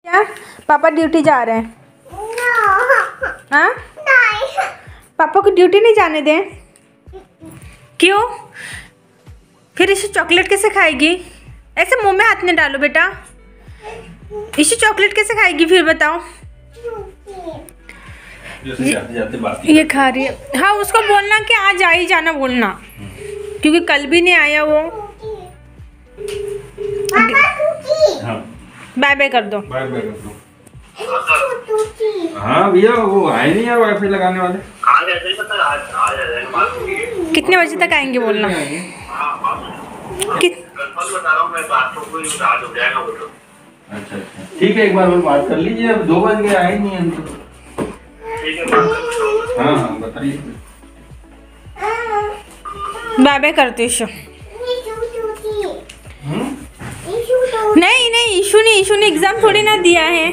क्या पापा ड्यूटी जा रहे हैं? हाँ पापा को ड्यूटी नहीं जाने दें। क्यों? फिर इसे चॉकलेट कैसे खाएगी? ऐसे मुंह में हाथ नहीं डालो बेटा। इसे चॉकलेट कैसे खाएगी फिर बताओ? ये खा रही है। हाँ उसको बोलना कि आज आ ही जाना बोलना, क्योंकि कल भी नहीं आया वो। बाय बाय कर दो। बाय बाय कर दो। हाँ भैया वो आए नहीं यार वाईफाई लगाने वाले। कितने बजे तक आएंगे बोलना? अच्छा ठीक है, एक बार और बात कर लीजिए। अब 2 बज गए, आए नहीं हम तो। हाँ बताइए। बाय बाय करते इशू। नहीं नहीं इशू नहीं, इशू ने एग्जाम थोड़ी ना दिया है।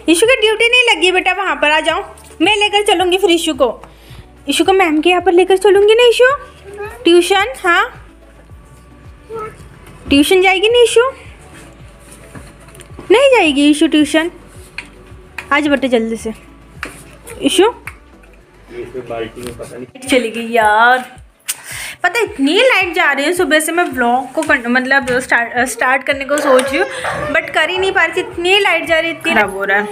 इशू की ड्यूटी नहीं लगी बेटा वहाँ पर। आ जाओ, मैं लेकर चलूँगी फिर इशू को मैम के यहाँ पर लेकर चलूँगी ना इशू ट्यूशन। हाँ ट्यूशन जाएगी ना इशू? नहीं जाएगी इशू ट्यूशन? आज बेटे जल्दी से। इशू चली गई यार। पता है इतनी लाइट जा रही है। सुबह से मैं व्लॉग को मतलब स्टार्ट करने को सोच रही हूँ, बट कर ही नहीं पा रही। इतनी लाइट जा रही है, इतनी खराब हो रहा है।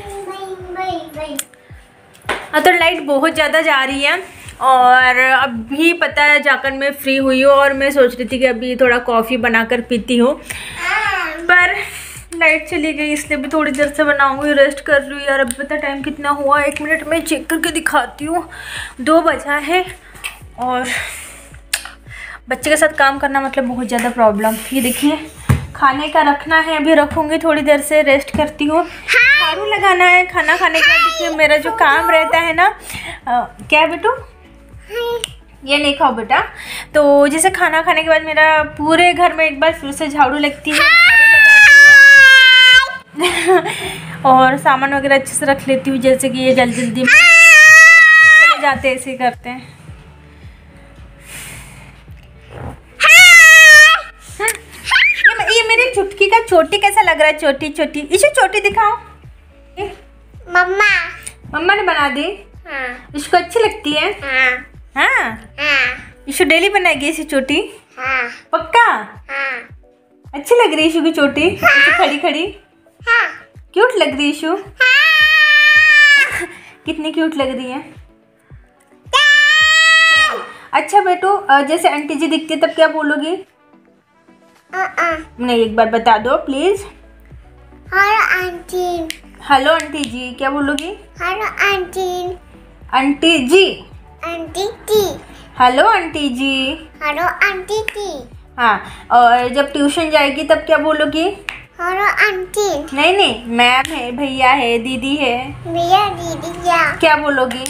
तो लाइट बहुत ज़्यादा जा रही है। और अभी पता है जाकर मैं फ्री हुई हूँ और मैं सोच रही थी कि अभी थोड़ा कॉफ़ी बनाकर पीती हूँ, पर लाइट चली गई, इसलिए भी थोड़ी देर से बनाऊंगी। रेस्ट कर रही हूँ यार। अभी पता टाइम कितना हुआ, 1 मिनट में चेक करके दिखाती हूँ। 2 बजा है और बच्चे के साथ काम करना मतलब बहुत ज़्यादा प्रॉब्लम। ये देखिए खाने का रखना है, अभी रखूँगी थोड़ी देर से। रेस्ट करती हूँ। झाड़ू लगाना है खाना खाने के बाद। देखिए मेरा जो काम रहता है ना, क्या बेटू ये नहीं खाओ बेटा। तो जैसे खाना खाने के बाद मेरा पूरे घर में एक बार फिर से झाड़ू लगती है, और सामान वगैरह अच्छे से रख लेती हूँ। जैसे कि ये जल्दी जल्दी चले जाते ऐसे ही करते हैं। ये मेरी चुटकी का चोटी कैसा लग रहा है? चोटी चोटी इसे चोटी दिखाओ। मम्मा ने बना दी। हाँ। इसको अच्छी लगती है? हाँ। हाँ। इशू डेली बनाएगी ऐसी चोटी? हाँ। पक्का? हाँ। अच्छी लग रही है इशू की चोटी? हाँ। खड़ी खड़ी। हाँ। क्यूट लग रही है इशू? हाँ। कितनी क्यूट लग रही है। अच्छा बेटू, जैसे आंटी जी दिखती है तब क्या बोलोगी? नहीं एक बार बता दो please. Hello aunty. Hello aunty ji क्या बोलोगी? Hello aunty. Aunty ji. Aunty ji. Hello aunty ji. Hello aunty ji. हाँ, और जब ट्यूशन जाएगी तब क्या बोलोगी? Hello aunty. नहीं नहीं, मैम है, भैया है, दीदी है। भैया दीदी क्या बोलोगी?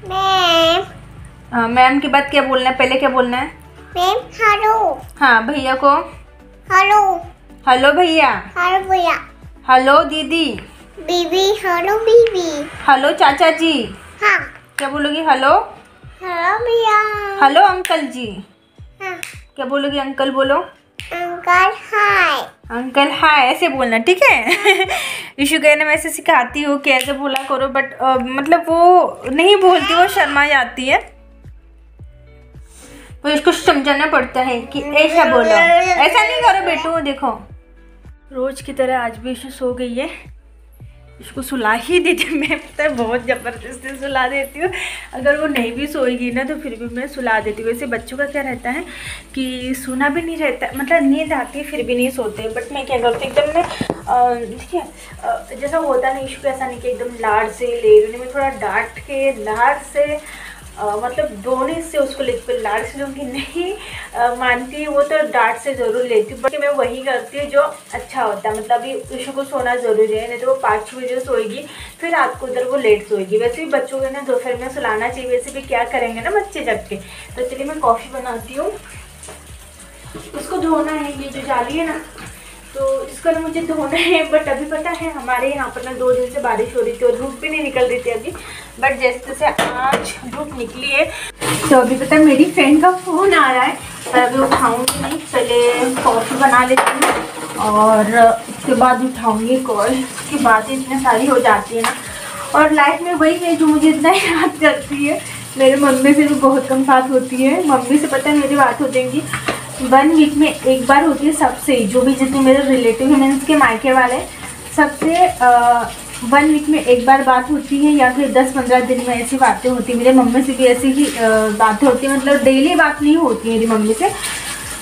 मैम। मैम के बाद क्या बोलना है? पहले क्या बोलना है? Ma'am hello. हाँ भैया को हेलो। हेलो भैया। हेलो भैया। हेलो दीदी। बीबी। हेलो बीबी। हेलो चाचा जी। हाँ। क्या बोलोगी? हेलो। हेलो भैया। हेलो अंकल जी। हाँ। क्या बोलोगी? अंकल बोलो। Uncle hi. अंकल हाय ऐसे बोलना, ठीक है? इशू कहने मैं ऐसे सिखाती हूँ कि ऐसे बोला करो, बट मतलब वो नहीं बोलती, वो शर्मा जाती है। तो इसको समझाना पड़ता है कि ऐसा बोलो, ऐसा नहीं करो बेटू। देखो रोज की तरह आज भी इशू सो गई है। इसको सुला ही देती मैं, पता है बहुत ज़बरदस्ती सुला देती हूँ। अगर वो नहीं भी सोएगी ना तो फिर भी मैं सुला देती हूँ। वैसे बच्चों का क्या रहता है कि सोना भी नहीं रहता, मतलब नींद आती है फिर भी नहीं सोते। बट मैं क्या करती हूँ एकदम मैं देखिए जैसा होता नहीं इशू, ऐसा नहीं कि एकदम लाड से ले रही हूँ। मैं थोड़ा डांट के लाड से मतलब दोनों से उसको लेती हूँ। लाड से लूँगी नहीं मानती वो तो डांट से ज़रूर लेती हूँ, बट मैं वही करती हूँ जो अच्छा होता है। मतलब अभी इशू को सोना ज़रूरी है, नहीं तो वो 5-6 बजे सोएगी, फिर रात को उधर वो लेट सोएगी। वैसे भी बच्चों को ना दोपहर में सुलाना चाहिए, वैसे भी क्या करेंगे ना बच्चे जग के। तो चलिए मैं कॉफ़ी बनाती हूँ। इसको धोना है, ये जो जाली है ना तो इसको ना मुझे धोना है। बट अभी पता है हमारे यहाँ पर ना 2 दिन से बारिश हो रही थी और धूप भी नहीं निकल रही थी अभी, बट जैसे जैसे आज धूप निकली है। तो अभी पता है मेरी फ्रेंड का फ़ोन आ रहा है, पर अभी उठाऊंगी नहीं, पहले कॉफ़ी बना लेती हूँ। और उसके बाद उठाऊंगी कॉल। उसकी बातें इतनी सारी हो जाती है ना, और लाइफ में वही है जो मुझे इतना याद करती है। मेरे मम्मी से भी बहुत कम बात होती है। मम्मी से पता है मेरी बात हो जाएंगी 1 वीक में एक बार होती है सबसे, जो भी जितने मेरे रिलेटिव हैं मीन्स के मायके वाले, सबसे 1 वीक में एक बार बात होती है, या फिर 10-15 दिन में ऐसी बातें होती है। मेरे मम्मी से भी ऐसी ही बातें होती है, मतलब डेली बात नहीं होती है मेरी मम्मी से।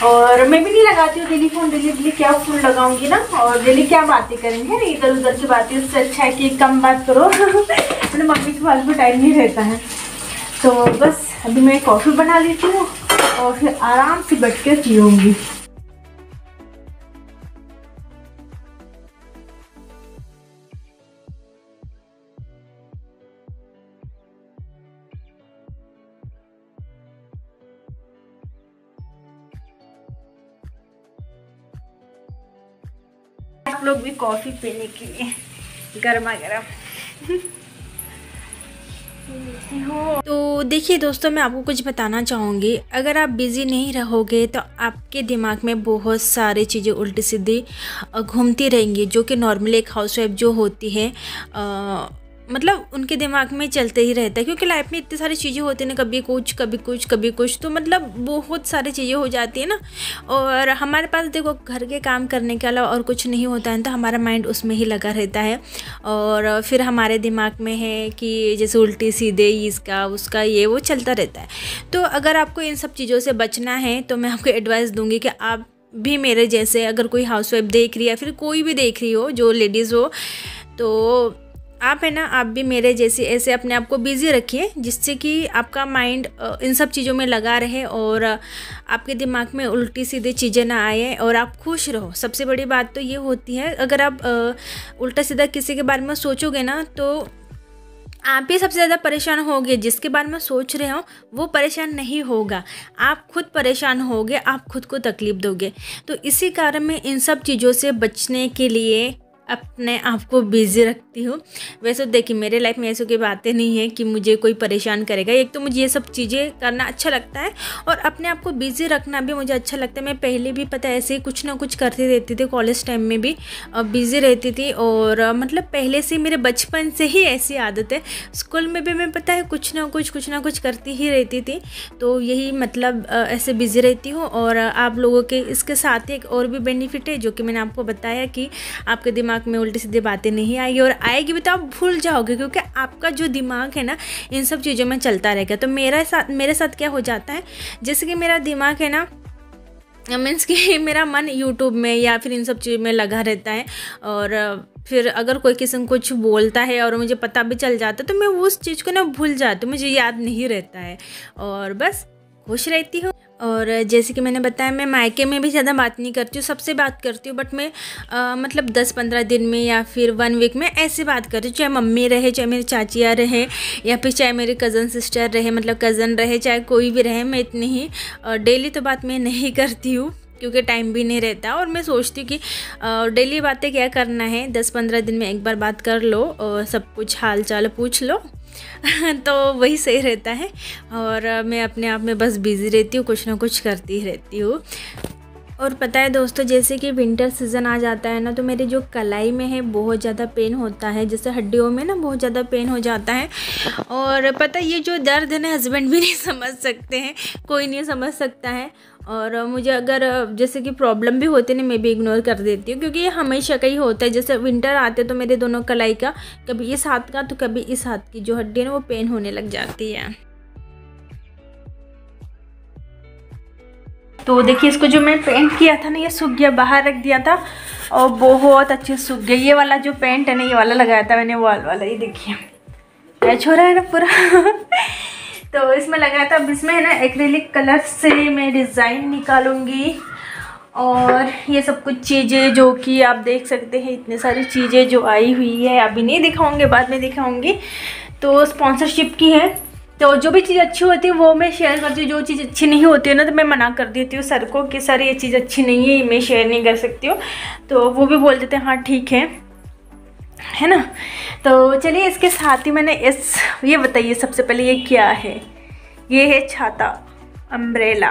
और मैं भी नहीं लगाती हूँ डेली फ़ोन, डेली क्या फ़ोन लगाऊंगी ना, और डेली क्या बातें करेंगे, इधर उधर की बातें। उससे अच्छा है कि कम बात करो। मेरे मम्मी के पास भी टाइम नहीं रहता है। तो बस अभी मैं कॉफ़ी बना लेती हूँ और फिर आराम से बैठ कर पीऊँगी। आप लोग भी कॉफ़ी पीने के लिए गर्मा गर्म। तो देखिए दोस्तों, मैं आपको कुछ बताना चाहूँगी। अगर आप बिज़ी नहीं रहोगे तो आपके दिमाग में बहुत सारी चीज़ें उल्टी सीधी घूमती रहेंगी, जो कि नॉर्मली एक हाउसवाइफ जो होती है मतलब उनके दिमाग में चलते ही रहता है। क्योंकि लाइफ में इतनी सारी चीज़ें होती हैं ना, कभी कुछ कभी कुछ कभी कुछ, तो मतलब बहुत सारी चीज़ें हो जाती है ना। और हमारे पास देखो घर के काम करने के अलावा और कुछ नहीं होता है, तो हमारा माइंड उसमें ही लगा रहता है। और फिर हमारे दिमाग में है कि जैसे उल्टी सीधे इसका उसका ये वो चलता रहता है। तो अगर आपको इन सब चीज़ों से बचना है तो मैं आपको एडवाइस दूँगी कि आप भी मेरे जैसे, अगर कोई हाउसवाइफ देख रही है या फिर कोई भी देख रही हो जो लेडीज़ हो, तो आप है ना, आप भी मेरे जैसे ऐसे अपने आप को बिज़ी रखिए, जिससे कि आपका माइंड इन सब चीज़ों में लगा रहे और आपके दिमाग में उल्टी सीधी चीज़ें ना आए और आप खुश रहो। सबसे बड़ी बात तो ये होती है, अगर आप उल्टा सीधा किसी के बारे में सोचोगे ना, तो आप ही सबसे ज़्यादा परेशान होगे। जिसके बारे में सोच रहे हो वो परेशान नहीं होगा, आप खुद परेशान होगे, आप खुद को तकलीफ़ दोगे। तो इसी कारण मैं इन सब चीज़ों से बचने के लिए अपने आप को बिज़ी रखती हूँ। वैसे देखिए मेरे लाइफ में ऐसी कोई बातें नहीं है कि मुझे कोई परेशान करेगा। एक तो मुझे ये सब चीज़ें करना अच्छा लगता है और अपने आप को बिज़ी रखना भी मुझे अच्छा लगता है। मैं पहले भी पता है ऐसे ही कुछ ना कुछ करती रहती थी, कॉलेज टाइम में भी बिज़ी रहती थी। और मतलब पहले से मेरे बचपन से ही ऐसी आदत है। स्कूल में भी मैं पता है कुछ ना कुछ करती ही रहती थी। तो यही मतलब ऐसे बिज़ी रहती हूँ। और आप लोगों के इसके साथ एक और भी बेनिफिट है, जो कि मैंने आपको बताया कि आपके दिमाग में उल्टी सीधी बातें नहीं आएगी, और आएगी भी तो आप भूल जाओगे, क्योंकि आपका जो दिमाग है ना इन सब चीज़ों में चलता रहेगा। तो मेरे साथ क्या हो जाता है, जैसे कि मेरा दिमाग है ना, मीन्स कि मेरा मन यूट्यूब में या फिर इन सब चीज़ों में लगा रहता है। और फिर अगर कोई किसी को कुछ बोलता है और मुझे पता भी चल जाता है, तो मैं उस चीज़ को ना भूल जाती हूँ, मुझे याद नहीं रहता है और बस खुश रहती हूँ। और जैसे कि मैंने बताया, मैं मायके में भी ज़्यादा बात नहीं करती हूँ, सबसे बात करती हूँ, बट मैं मतलब 10-15 दिन में या फिर 1 वीक में ऐसे बात करती हूँ। चाहे मम्मी रहे, चाहे मेरी चाचियाँ रहे, या फिर चाहे मेरी कज़न सिस्टर रहे, मतलब कज़न रहे, चाहे कोई भी रहे, मैं इतनी ही डेली तो बात मैं नहीं करती हूँ, क्योंकि टाइम भी नहीं रहता। और मैं सोचती हूँ कि डेली बातें क्या करना है, 10-15 दिन में एक बार बात कर लो और सब कुछ हाल चाल पूछ लो तो वही सही रहता है। और मैं अपने आप में बस बिज़ी रहती हूँ, कुछ ना कुछ करती ही रहती हूँ। और पता है दोस्तों, जैसे कि विंटर सीज़न आ जाता है ना, तो मेरे जो कलाई में है बहुत ज़्यादा पेन होता है, जैसे हड्डियों में ना बहुत ज़्यादा पेन हो जाता है। और पता है ये जो दर्द है ना, हस्बैंड भी नहीं समझ सकते हैं, कोई नहीं समझ सकता है। और मुझे अगर जैसे कि प्रॉब्लम भी होती है ना, मैं भी इग्नोर कर देती हूँ, क्योंकि ये हमेशा का ही होता है। जैसे विंटर आते तो मेरे दोनों कलाई का, कभी इस हाथ का तो कभी इस हाथ की जो हड्डी है ना वो पेन होने लग जाती है। तो देखिए, इसको जो मैं पेंट किया था ना, ये सूख गया, बाहर रख दिया था और बहुत अच्छे सूख गया। ये वाला जो पेंट है ना, ये वाला लगाया था मैंने, वॉल वाला, ये देखिए मैच हो रहा है ना पूरा तो इसमें लगाया था। अब इसमें है ना एक्रेलिक कलर से मैं डिज़ाइन निकालूंगी। और ये सब कुछ चीज़ें जो कि आप देख सकते हैं, इतनी सारी चीज़ें जो आई हुई है, अभी नहीं दिखाऊंगी, बाद में दिखाऊंगी। तो स्पॉन्सरशिप की है, तो जो भी चीज़ अच्छी होती है वो मैं शेयर करती हूँ। जो चीज़ अच्छी नहीं होती है ना, तो मैं मना कर देती हूँ सर को कि सर ये चीज़ अच्छी नहीं है, मैं शेयर नहीं कर सकती हूँ। तो वो भी बोल देते हैं हाँ ठीक है ना। तो चलिए, इसके साथ ही मैंने ये बताइए सबसे पहले ये क्या है। ये है छाता, अम्ब्रेला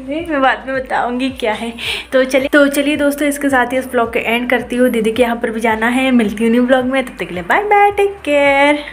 मैं बाद में बताऊंगी क्या है। तो चलिए दोस्तों, इसके साथ ही इस ब्लॉग के एंड करती हूँ। दीदी के यहाँ पर भी जाना है। मिलती हूँ न्यू ब्लॉग में, तब तक के लिए बाय बाय, टेक केयर।